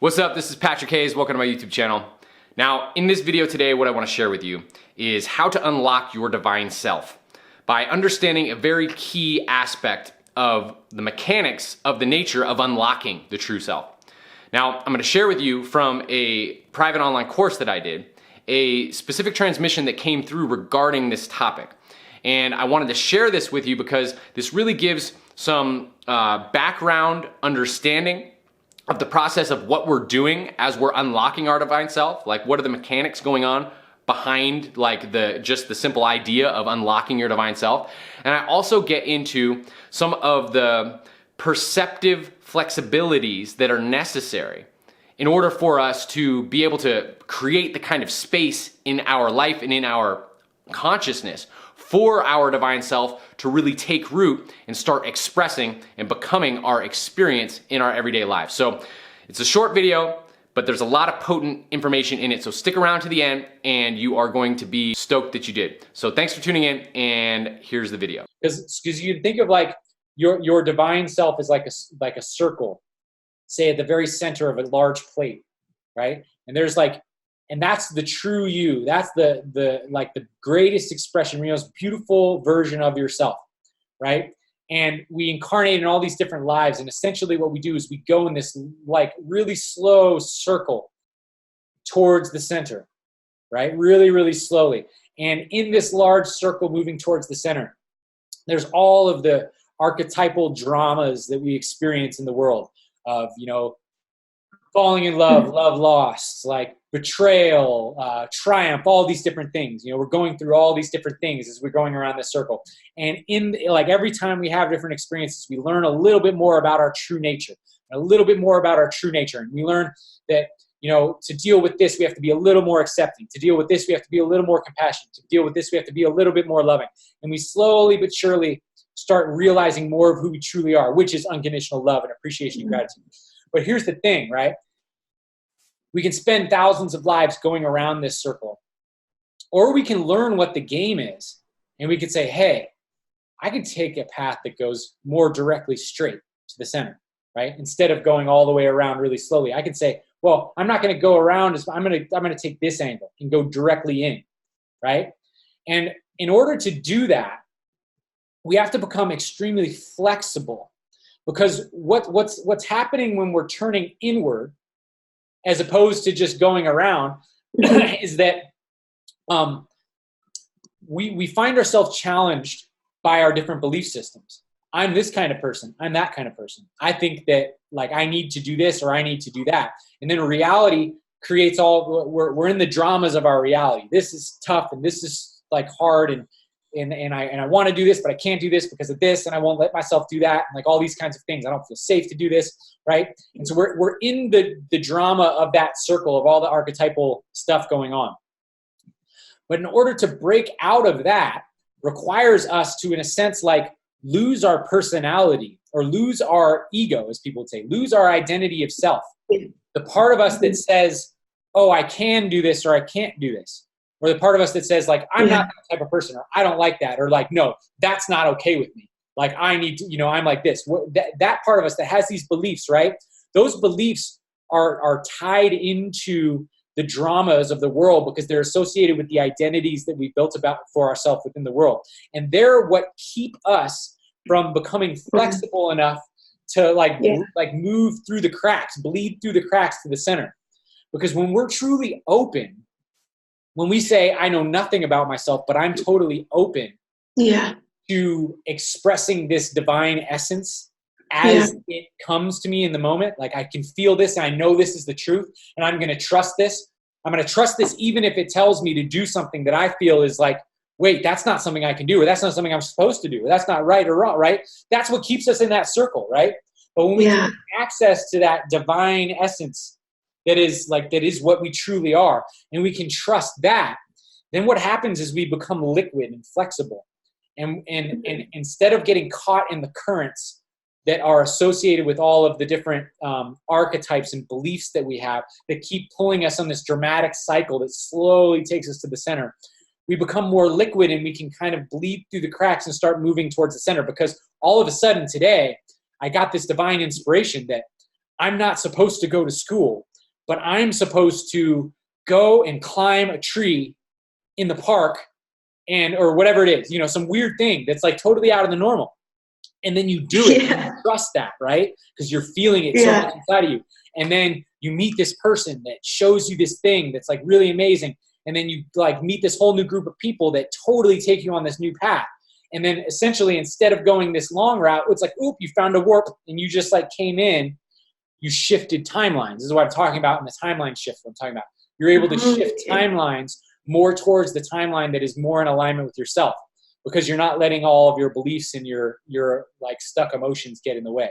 What's up? This is Patrick Haize. Welcome to my YouTube channel. Now, in this video today, what I want to share with you is how to unlock your divine self by understanding a very key aspect of the mechanics of the nature of unlocking the true self. Now, I'm going to share with you from a private online course that I did, a specific transmission that came through regarding this topic. And I wanted to share this with you because this really gives some background understanding of the process of what we're doing as we're unlocking our divine self. Like, what are the mechanics going on behind like just the simple idea of unlocking your divine self. And I also get into some of the perceptive flexibilities that are necessary in order for us to be able to create the kind of space in our life and in our consciousness for our divine self to really take root and start expressing and becoming our experience in our everyday life. So it's a short video, but there's a lot of potent information in it. So stick around to the end and you are going to be stoked that you did. So thanks for tuning in, and here's the video. Because you think of like your divine self is like a circle, say at the very center of a large plate, right? And there's like, and that's the true you. That's the greatest expression, most beautiful version of yourself, right? And we incarnate in all these different lives. And essentially what we do is we go in this like really slow circle towards the center, right? Really, really slowly. And in this large circle moving towards the center, there's all of the archetypal dramas that we experience in the world of, falling in love, love lost, like betrayal, triumph, all these different things. We're going through all these different things as we're going around this circle. And every time we have different experiences, we learn a little bit more about our true nature, And we learn that, to deal with this, we have to be a little more accepting. To deal with this, we have to be a little more compassionate. To deal with this, we have to be a little bit more loving. And we slowly but surely start realizing more of who we truly are, which is unconditional love and appreciation and gratitude. But here's the thing, right? We can spend thousands of lives going around this circle, or we can learn what the game is, and we can say, hey, I can take a path that goes more directly straight to the center, right? Instead of going all the way around really slowly, I can say, well, I'm not going to go around. I'm going to take this angle and go directly in, right? And in order to do that, we have to become extremely flexible, because what's happening when we're turning inward as opposed to just going around is that we find ourselves challenged by our different belief systems. I'm this kind of person. I'm that kind of person. I think that I need to do this or I need to do that. And then reality creates we're in the dramas of our reality. This is tough and this is hard and I want to do this, but I can't do this because of this, and I won't let myself do that, and all these kinds of things. I don't feel safe to do this, right? And so we're in the drama of that circle of all the archetypal stuff going on. But in order to break out of that requires us to, in a sense, lose our personality or lose our ego, as people would say, lose our identity of self. The part of us that says, oh, I can do this or I can't do this. Or the part of us that says, I'm not that type of person, or I don't like that, or no, that's not okay with me. I need to, I'm like this. That part of us that has these beliefs, right? Those beliefs are tied into the dramas of the world because they're associated with the identities that we built about for ourselves within the world. And they're what keep us from becoming flexible enough to move through the cracks, bleed through the cracks to the center. Because when we're truly open, when we say, I know nothing about myself, but I'm totally open to expressing this divine essence as it comes to me in the moment, I can feel this and I know this is the truth, and I'm going to trust this. I'm going to trust this even if it tells me to do something that I feel is wait, that's not something I can do, or that's not something I'm supposed to do, or that's not right or wrong, right? That's what keeps us in that circle, right? But when we have access to that divine essence, that is what we truly are, and we can trust that, then what happens is we become liquid and flexible. And instead of getting caught in the currents that are associated with all of the different archetypes and beliefs that we have that keep pulling us on this dramatic cycle that slowly takes us to the center, we become more liquid and we can kind of bleed through the cracks and start moving towards the center. Because all of a sudden today, I got this divine inspiration that I'm not supposed to go to school. but I'm supposed to go and climb a tree in the park or whatever it is, some weird thing that's like totally out of the normal. And then you do it and you trust that, right? Because you're feeling it so much inside of you. And then you meet this person that shows you this thing that's like really amazing. And then you like meet this whole new group of people that totally take you on this new path. And then essentially, instead of going this long route, it's like, oop, you found a warp and you just like came in, you shifted timelines. This is what I'm talking about in the timeline shift I'm talking about. You're able to shift timelines more towards the timeline that is more in alignment with yourself, because you're not letting all of your beliefs and your like stuck emotions get in the way.